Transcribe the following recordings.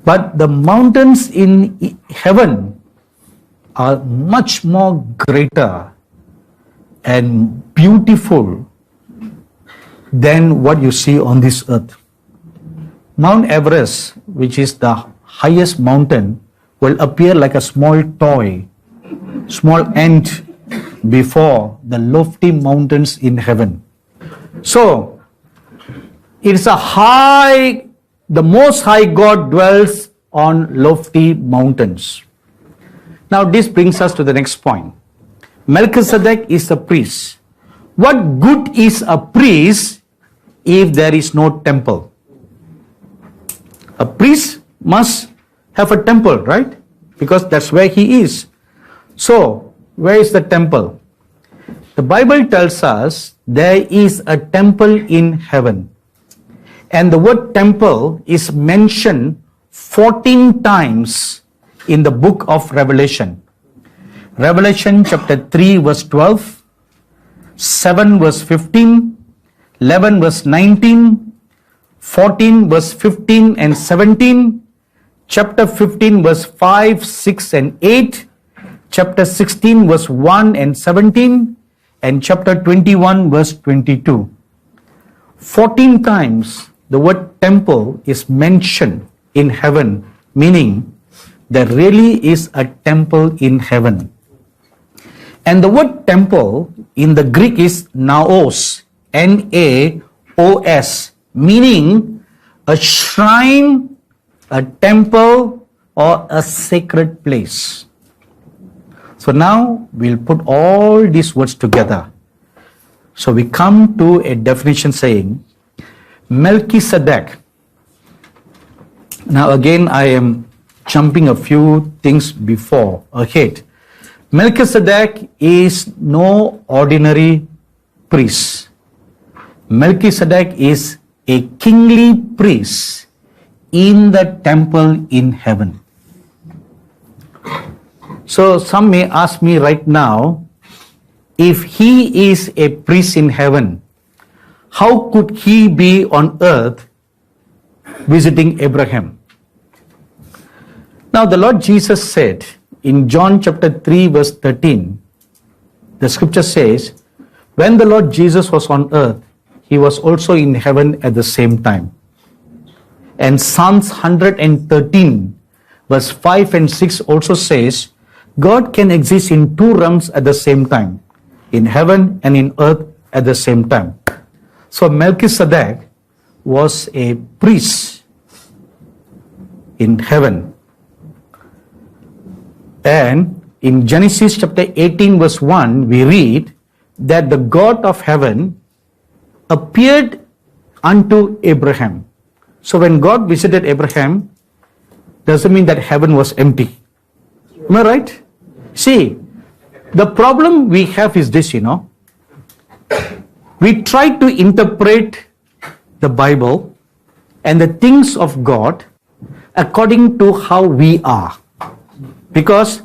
But the mountains in heaven are much more greater and beautiful than what you see on this earth. Mount Everest, which is the highest mountain, will appear like a small toy, small ant before the lofty mountains in heaven. So, it is the Most High God dwells on lofty mountains. Now this brings us to the next point. Melchizedek is a priest. What good is a priest if there is no temple? A priest must have a temple, right? Because that's where he is. So, where is the temple? The Bible tells us there is a temple in heaven. And the word temple is mentioned 14 times in the book of Revelation. Revelation chapter 3 verse 12, 7 verse 15, 11 verse 19, 14 verse 15 and 17, chapter 15 verse 5, 6 and 8, chapter 16 verse 1 and 17, and chapter 21 verse 22. 14 times the word temple is mentioned in heaven, meaning there really is a temple in heaven. And the word temple in the Greek is naos, N-A-O-S, meaning a shrine, a temple, or a sacred place. So now we'll put all these words together. So we come to a definition saying, Melchizedek. Now again, I am jumping a few things ahead. Melchizedek is no ordinary priest. Melchizedek is a kingly priest in the temple in heaven. So some may ask me right now, if he is a priest in heaven, how could he be on earth visiting Abraham? Now the Lord Jesus said in John chapter 3 verse 13, the scripture says, when the Lord Jesus was on earth, he was also in heaven at the same time. And Psalms 113 verse 5 and 6 also says, God can exist in two realms at the same time, in heaven and in earth at the same time. So Melchizedek was a priest in heaven. And in Genesis chapter 18 verse 1, we read that the God of heaven appeared unto Abraham. So when God visited Abraham, doesn't mean that heaven was empty. Am I right? See, the problem we have is this, we try to interpret the Bible and the things of God according to how we are. Because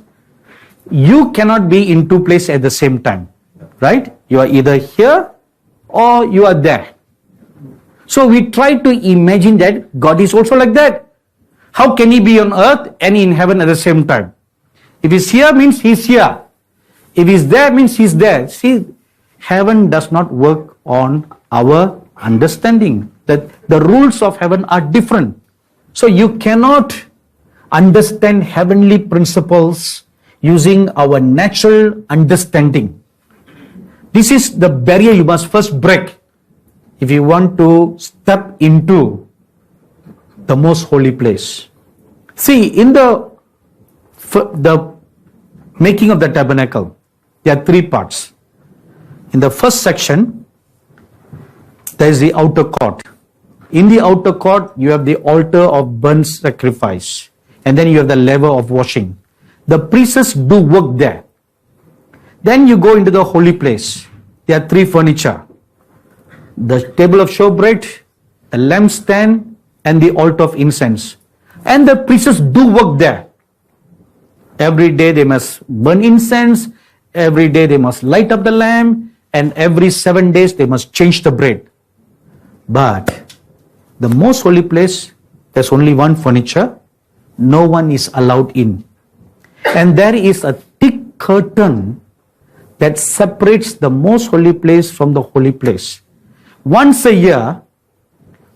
you cannot be in two places at the same time, right? You are either here or you are there. So we try to imagine that God is also like that. How can he be on earth and in heaven at the same time? If he's here means he's here. If he's there means he's there. See, heaven does not work on our understanding. That the rules of heaven are different. So you cannot understand heavenly principles using our natural understanding. This is the barrier you must first break if you want to step into the most holy place. See, in the making of the tabernacle, there are three parts. In the first section, there is the outer court. In the outer court, you have the altar of burnt sacrifice. And then you have the laver of washing. The priests do work there. Then you go into the holy place. There are three furniture. The table of showbread, the lampstand, and the altar of incense. And the priests do work there. Every day they must burn incense. Every day they must light up the lamp. And every 7 days they must change the bread. But the most holy place, there's only one furniture. no one is allowed in. And there is a thick curtain that separates the most holy place from the holy place. Once a year,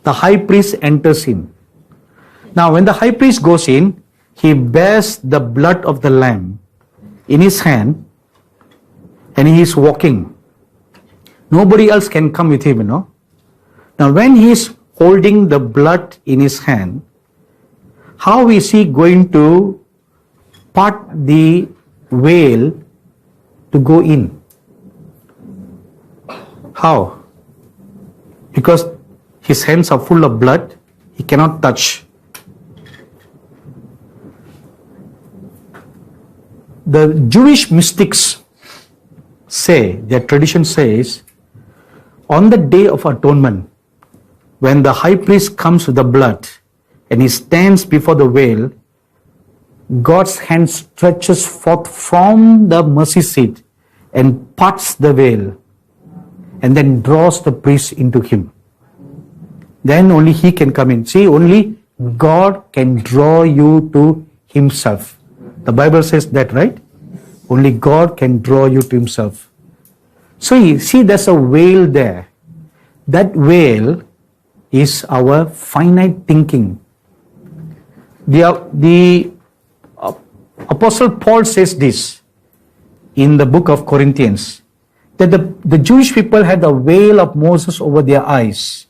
the high priest enters in. Now, when the high priest goes in, he bears the blood of the lamb in his hand, and he is walking. Nobody else can come with him, Now, when he is holding the blood in his hand, how is he going to part the veil to go in? How? Because his hands are full of blood, he cannot touch. The Jewish mystics say, their tradition says, on the Day of Atonement, when the high priest comes with the blood and he stands before the veil, God's hand stretches forth from the mercy seat and parts the veil and then draws the priest into him. Then only he can come in. See, only God can draw you to himself. The Bible says that, right? Only God can draw you to himself. So you see, there's a veil there. That veil is our finite thinking. The Apostle Paul says this in the book of Corinthians, that the Jewish people had the veil of Moses over their eyes.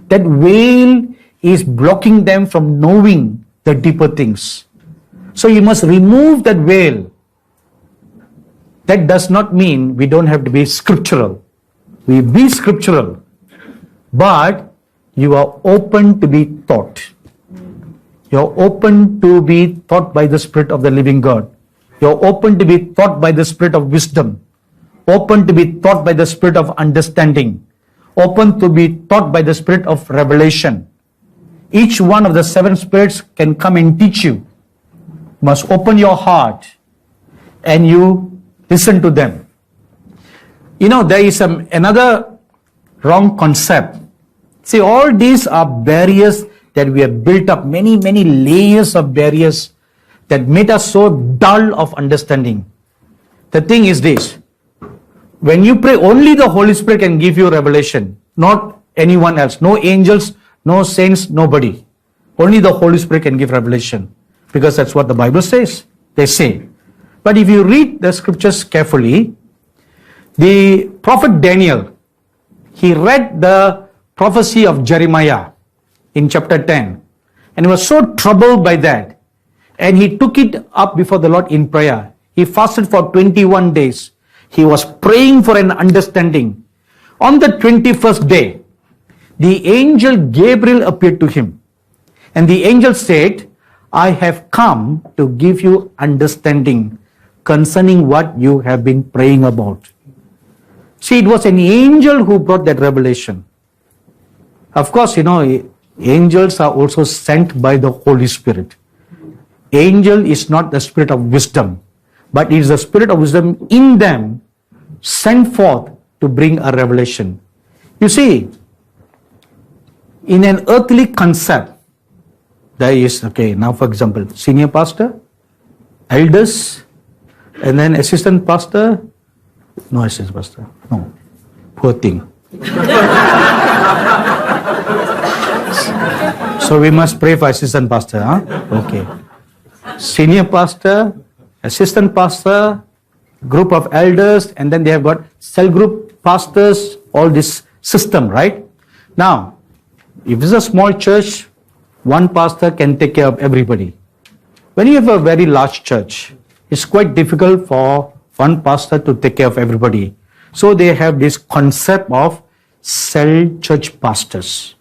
That veil is blocking them from knowing the deeper things. So you must remove that veil. That does not mean we don't have to be scriptural. We be scriptural, but you are open to be taught. You're open to be taught by the Spirit of the living God. You're open to be taught by the Spirit of wisdom. Open to be taught by the Spirit of understanding. Open to be taught by the Spirit of revelation. Each one of the 7 spirits can come and teach you. You must open your heart and you listen to them. There is another wrong concept. See, all these are barriers that we have built up, many layers of barriers that made us so dull of understanding. The thing is this: when you pray, only the Holy Spirit can give you revelation, not anyone else. No angels, no saints, nobody. Only the Holy Spirit can give revelation, because that's what the Bible says. They say. But if you read the scriptures carefully, the prophet Daniel, he read the prophecy of Jeremiah in chapter 10, and he was so troubled by that, and he took it up before the Lord in prayer. He fasted for 21 days. He was praying for an understanding. On the 21st day, the angel Gabriel appeared to him, and the angel said, I have come to give you understanding concerning what you have been praying about. See, it was an angel who brought that revelation. Of course, angels are also sent by the Holy Spirit. Angel is not the spirit of wisdom, but it is the spirit of wisdom in them sent forth to bring a revelation. You see, in an earthly concept, there is, now for example, senior pastor, elders, and then assistant pastor. No assistant pastor. No. Poor thing. So we must pray for assistant pastor, huh? Okay. Senior pastor, assistant pastor, group of elders, and then they have got cell group pastors, all this system, right? Now, if it's a small church, one pastor can take care of everybody. When you have a very large church, it's quite difficult for one pastor to take care of everybody. So they have this concept of cell church pastors.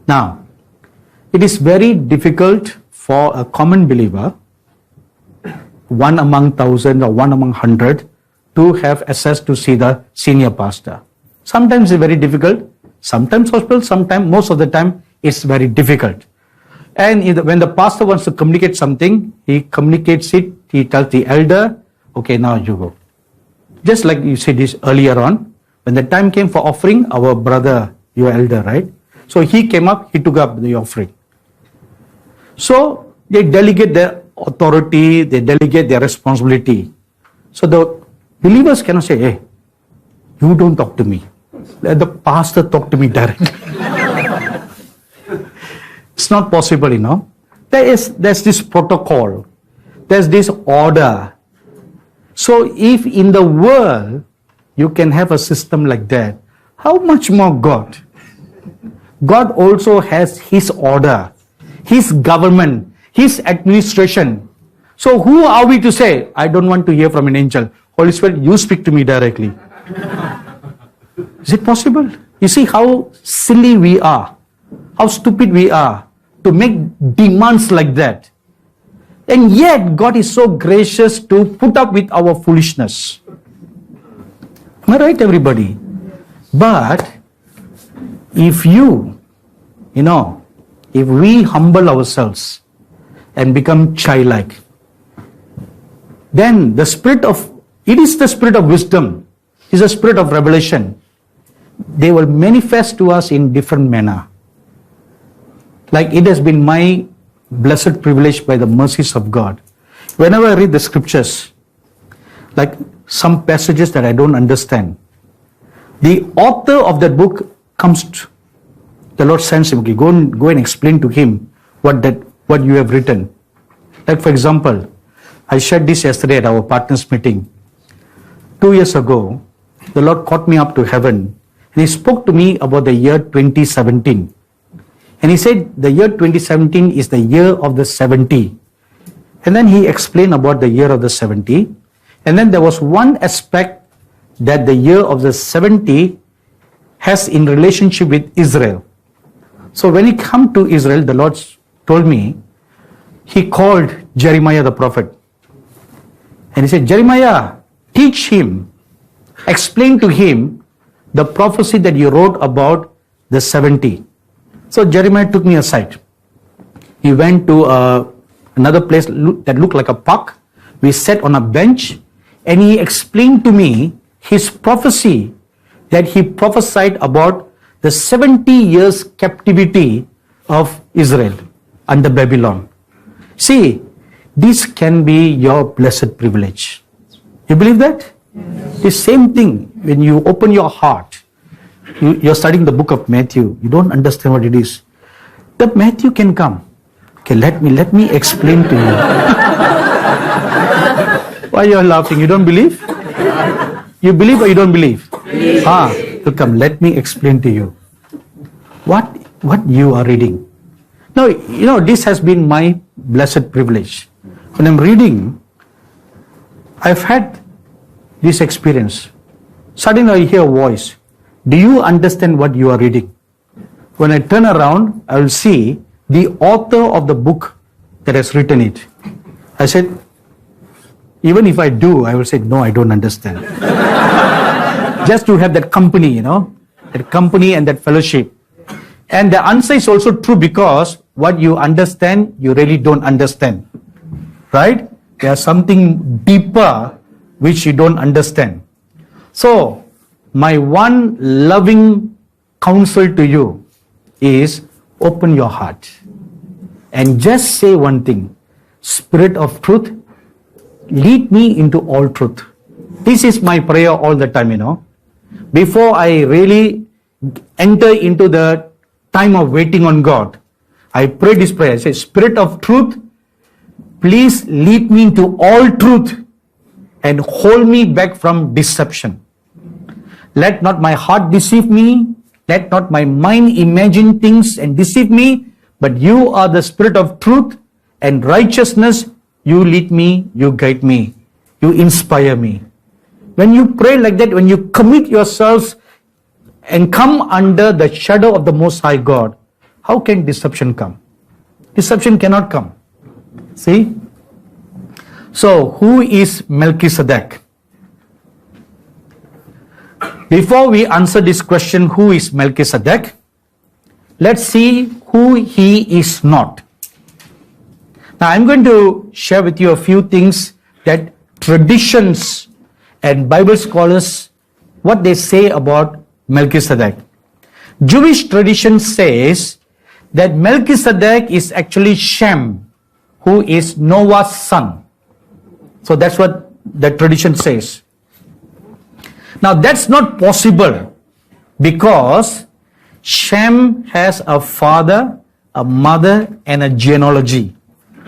Now, it is very difficult for a common believer, 1 among 1,000 or 1 among 100, to have access to see the senior pastor. Sometimes it's very difficult, sometimes possible, sometimes, most of the time, it's very difficult. And when the pastor wants to communicate something, he communicates it, he tells the elder, okay, now you go. Just like you said this earlier on, when the time came for offering, our brother, your elder, right? So he came up, he took up the offering. So They delegate their authority, they delegate their responsibility. So the believers cannot say, hey, you don't talk to me. Let the pastor talk to me directly. It's not possible, you know. There's this protocol. There's this order. So if in the world you can have a system like that, how much more God? God also has His order, His government, His administration. So who are we to say, I don't want to hear from an angel. Holy Spirit, you speak to me directly. Is it possible? You see how silly we are, how stupid we are to make demands like that. And yet God is so gracious to put up with our foolishness. Am I right, everybody? But if if we humble ourselves and become childlike, then it is the spirit of wisdom, it is the spirit of revelation. They will manifest to us in different manner. Like it has been my blessed privilege by the mercies of God. Whenever I read the scriptures, like some passages that I don't understand, the author of that book comes to, the Lord sends him, okay, go and explain to him what you have written. Like for example, I shared this yesterday at our partners meeting. 2 years ago, the Lord caught me up to heaven and He spoke to me about the year 2017. And He said the year 2017 is the year of the 70. And then He explained about the year of the 70. And then there was one aspect that the year of the 70 has in relationship with Israel. So when He come to Israel, the Lord told me, He called Jeremiah the prophet. And He said, Jeremiah, teach him, explain to him the prophecy that you wrote about the 70. So Jeremiah took me aside. He went to another place that looked like a park. We sat on a bench and he explained to me his prophecy that he prophesied about the 70 years captivity of Israel under Babylon. See, this can be your blessed privilege. You believe that? The same thing when you open your heart. You're studying the book of Matthew. You don't understand what it is. The Matthew can come. Okay, let me explain to you. Why you're laughing? You don't believe? You believe or you don't believe? So come, let me explain to you. What you are reading. Now, this has been my blessed privilege. When I'm reading, I've had this experience. Suddenly I hear a voice. Do you understand what you are reading? When I turn around, I will see the author of the book that has written it. I said, even if I do, I will say, no, I don't understand. Just to have that company, that company and that fellowship. And the answer is also true because what you understand, you really don't understand. Right? There's something deeper which you don't understand. So, my one loving counsel to you is open your heart and just say one thing. Spirit of truth, lead me into all truth. This is my prayer all the time, Before I really enter into the time of waiting on God, I pray this prayer. I say, Spirit of truth, please lead me into all truth and hold me back from deception. Let not my heart deceive me. Let not my mind imagine things and deceive me. But you are the Spirit of truth and righteousness. You lead me, you guide me, you inspire me. When you pray like that, when you commit yourselves and come under the shadow of the Most High God, how can deception come? Deception cannot come. See? So, who is Melchizedek? Before we answer this question, who is Melchizedek? Let's see who he is not. Now, I'm going to share with you a few things that traditions and Bible scholars, what they say about Melchizedek. Jewish tradition says that Melchizedek is actually Shem, who is Noah's son. So that's what the tradition says. Now that's not possible because Shem has a father, a mother, and a genealogy,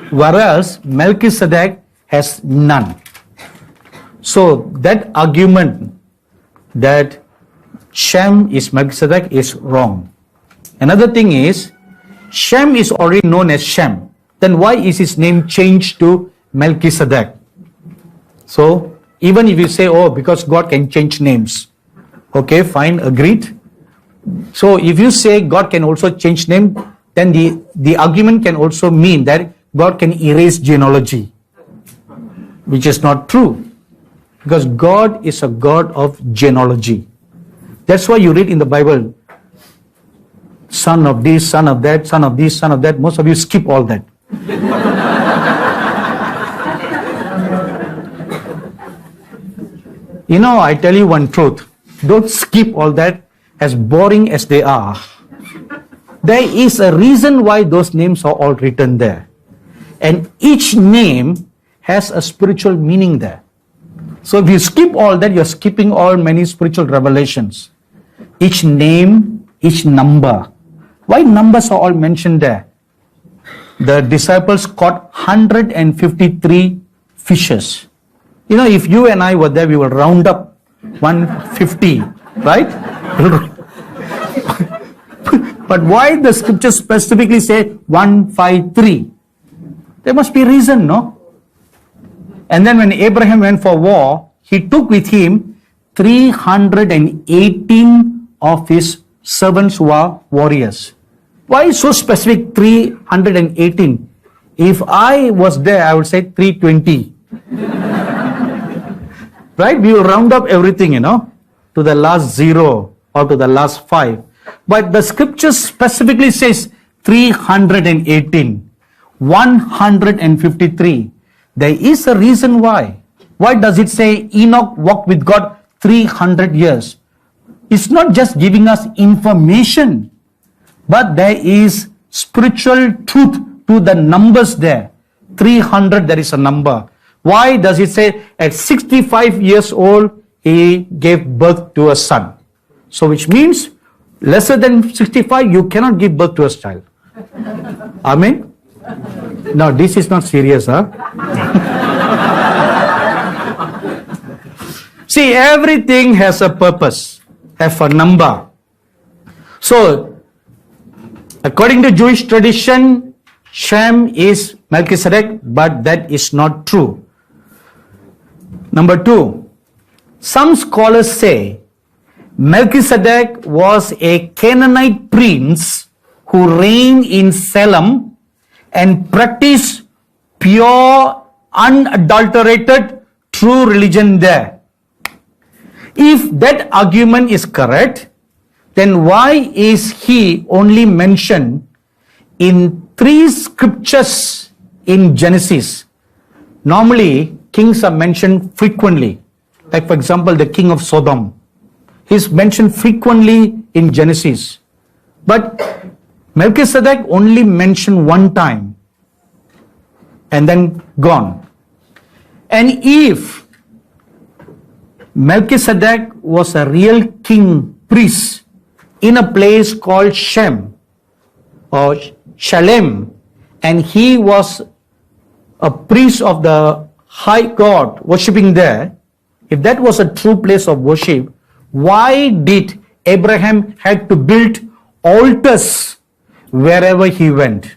whereas Melchizedek has none. So that argument that Shem is Melchizedek is wrong. Another thing is, Shem is already known as Shem. Then why is his name changed to Melchizedek? So even if you say, oh, because God can change names. Okay, fine, agreed. So if you say God can also change name, then the argument can also mean that God can erase genealogy, which is not true. Because God is a God of genealogy. That's why you read in the Bible, son of this, son of that, son of this, son of that. Most of you skip all that. You know, I tell you one truth. Don't skip all that, as boring as they are. There is a reason why those names are all written there. And each name has a spiritual meaning there. So if you skip all that, you're skipping all many spiritual revelations. Each name, each number. Why numbers are all mentioned there? The disciples caught 153 fishes. You know, if you and I were there, we will round up 150, right? But why the scripture specifically say 153? There must be reason, no? And then when Abraham went for war, he took with him 318 of his servants who are warriors. Why so specific 318? If I was there, I would say 320. Right? We will round up everything, you know, to the last zero or to the last 5. But the scripture specifically says 318, 153. There is a reason why. Why does it say Enoch walked with God 300 years? It's not just giving us information, but there is spiritual truth to the numbers there. 300, there is a number. Why does it say at 65 years old, he gave birth to a son? So which means lesser than 65, you cannot give birth to a child. Amen? No, this is not serious, huh? See, everything has a purpose, has a number. So, according to Jewish tradition, Shem is Melchizedek, but that is not true. Number 2, some scholars say Melchizedek was a Canaanite prince who reigned in Salem and practiced pure, unadulterated, true religion there. If that argument is correct, then why is he only mentioned in 3 scriptures in Genesis? Normally, kings are mentioned frequently. Like for example, the king of Sodom. He's mentioned frequently in Genesis. But Melchizedek only mentioned one time and then gone. And if Melchizedek was a real king priest in a place called Shem or Shalem, and he was a priest of the high God worshipping there, if that was a true place of worship, why did Abraham had to build altars wherever he went?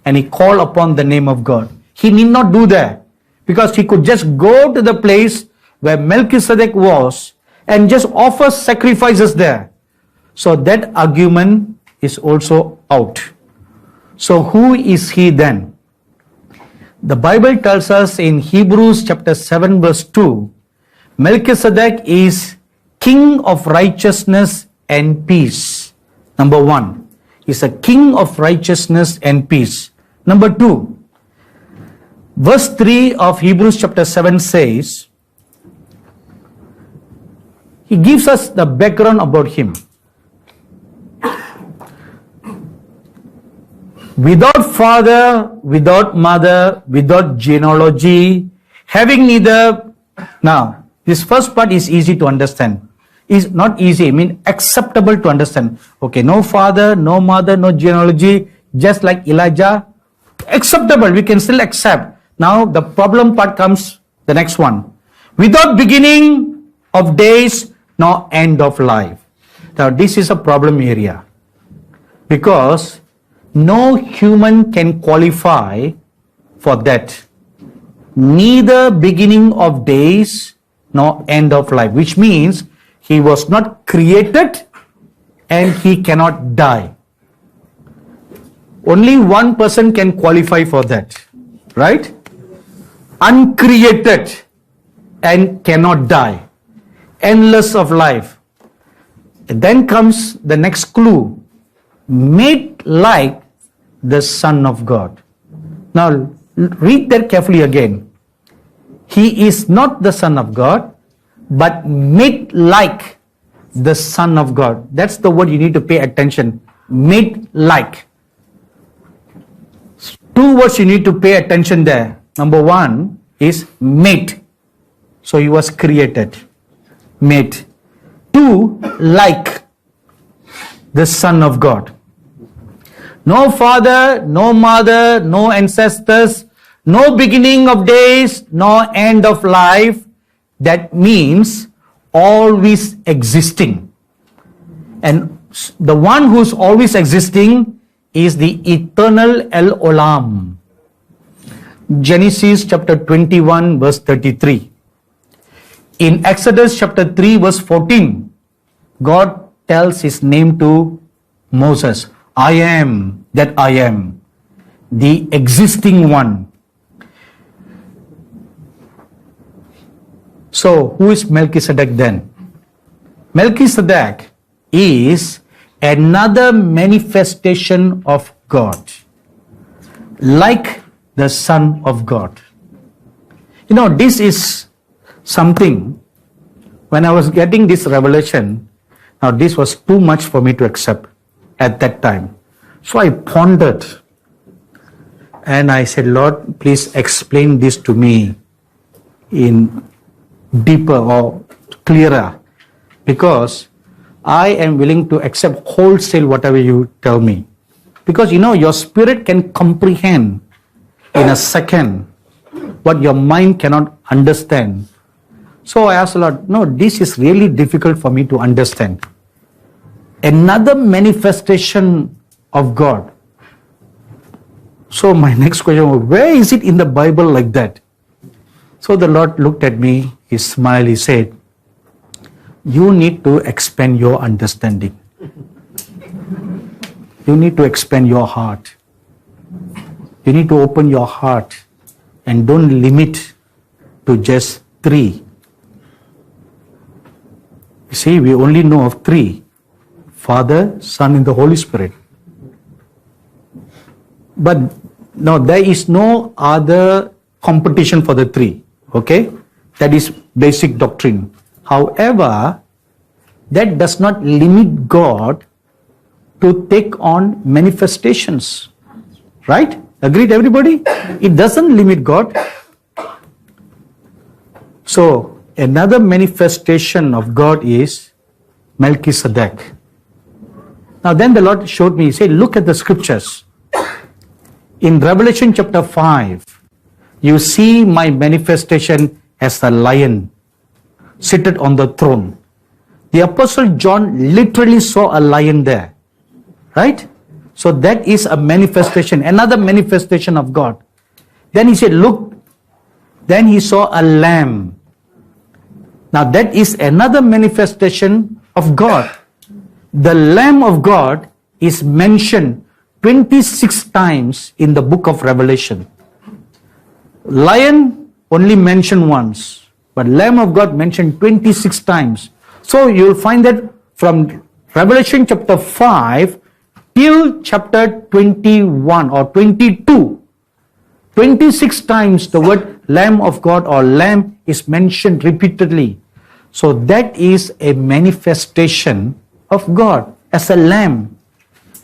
And he called upon the name of God. He need not do that because he could just go to the place where Melchizedek was and just offer sacrifices there. So that argument is also out. So who is he then? The Bible tells us in Hebrews chapter 7 verse 2, Melchizedek is king of righteousness and peace. Number 1, he's a king of righteousness and peace. Number 2, verse 3 of Hebrews chapter 7 says, he gives us the background about him. Without father, without mother, without genealogy, having neither. Now, this first part is easy to understand. Is not easy, I mean acceptable to understand. Okay, no father, no mother, no genealogy, just like Elijah. Acceptable, we can still accept. Now, the problem part comes, the next one. Without beginning of days, nor end of life. Now, this is a problem area. Because no human can qualify for that. Neither beginning of days nor end of life, which means he was not created and he cannot die. Only one person can qualify for that, right? Uncreated and cannot die. Endless of life. Then comes the next clue. Made like the Son of God. Now, read that carefully again. He is not the Son of God, but made like the Son of God. That's the word you need to pay attention. Made like. Two words you need to pay attention there. Number one is made. So he was created. Made. Two, like the Son of God. No father, no mother, no ancestors, no beginning of days, no end of life. That means always existing. And the one who's always existing is the eternal El Olam. Genesis chapter 21 verse 33. In Exodus chapter 3 verse 14, God tells his name to Moses. I am that I am, the existing one. So, who is Melchizedek then? Melchizedek is another manifestation of God, like the Son of God. You know, this is something, when I was getting this revelation, now this was too much for me to accept at that time. So I pondered and I said, Lord, please explain this to me in deeper or clearer, because I am willing to accept wholesale whatever you tell me. Because you know, your spirit can comprehend in a second what your mind cannot understand. So I asked the Lord, no, this is really difficult for me to understand. Another manifestation of God. So my next question was, where is it in the Bible like that? So the Lord looked at me, he smiled, he said, you need to expand your understanding. You need to expand your heart. You need to open your heart and don't limit to just three. You see, we only know of three. Father, Son, and the Holy Spirit. But no, there is no other competition for the three. Okay? That is basic doctrine. However, that does not limit God to take on manifestations. Right? Agreed, everybody? It doesn't limit God. So, another manifestation of God is Melchizedek. Now then the Lord showed me, he said, look at the scriptures. In Revelation chapter 5, you see my manifestation as a lion seated on the throne. The Apostle John literally saw a lion there. Right? So that is a manifestation, another manifestation of God. Then he said, look, then he saw a lamb. Now that is another manifestation of God. The Lamb of God is mentioned 26 times in the book of Revelation. Lion only mentioned once, but Lamb of God mentioned 26 times. So you will find that from Revelation chapter 5 till chapter 21 or 22, 26 times the word Lamb of God or Lamb is mentioned repeatedly. So that is a manifestation of God as a lamb.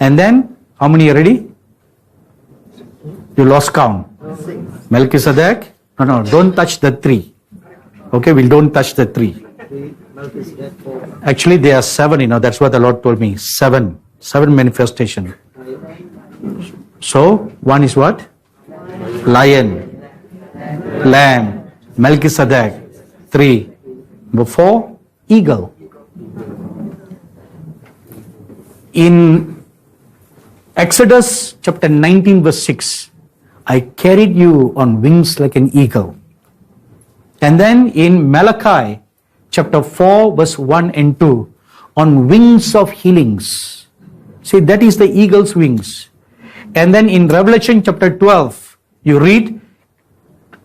And then, how many already? You lost count. Melchizedek? No, don't touch the 3. Okay, we don't touch the 3. Actually, there are 7, that's what the Lord told me. 7 manifestation. So, one is what? Lion, lamb, Melchizedek. 3. 4, eagle. In Exodus chapter 19 verse 6, I carried you on wings like an eagle. And then in Malachi chapter 4 verse 1 and 2, on wings of healings. See, that is the eagle's wings. And then in Revelation chapter 12, you read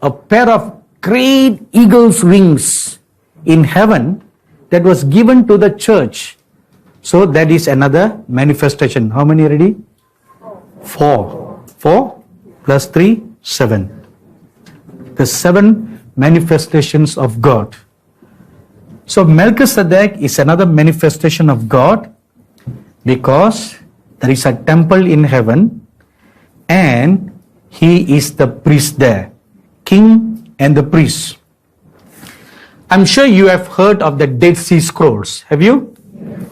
a pair of great eagle's wings in heaven that was given to the church. So that is another manifestation. How many already? 4. 4 plus 3, 7. The 7 manifestations of God. So Melchizedek is another manifestation of God because there is a temple in heaven and he is the priest there, king and the priest. I'm sure you have heard of the Dead Sea Scrolls. Have you?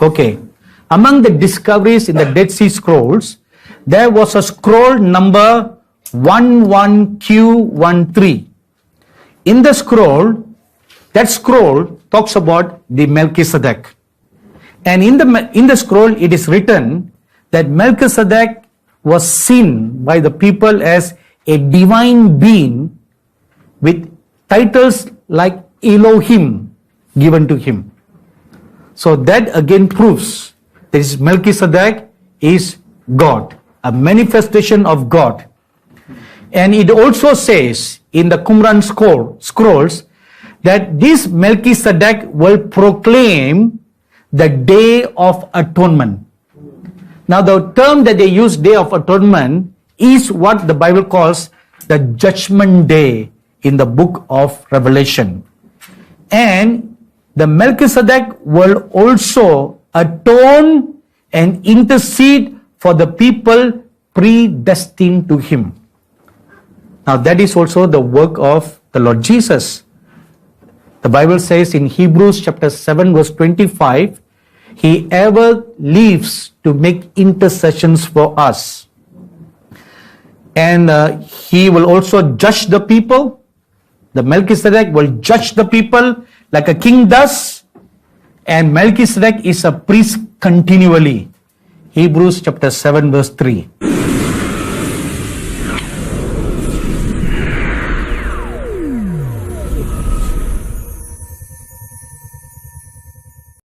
Okay. Among the discoveries in the Dead Sea Scrolls, there was a scroll number 11Q13. In the scroll, that scroll talks about the Melchizedek. And in the scroll, it is written that Melchizedek was seen by the people as a divine being with titles like Elohim given to him. So that again proves that Melchizedek is God, a manifestation of God. And it also says in the Qumran scrolls that this Melchizedek will proclaim the Day of Atonement. Now the term that they use, Day of Atonement, is what the Bible calls the Judgment Day in the book of Revelation. And the Melchizedek will also atone and intercede for the people predestined to him. Now that is also the work of the Lord Jesus. The Bible says in Hebrews chapter 7 verse 25, he ever lives to make intercessions for us. And he will also judge the people. The Melchizedek will judge the people like a king does. And Melchizedek is a priest continually. Hebrews chapter 7 verse 3.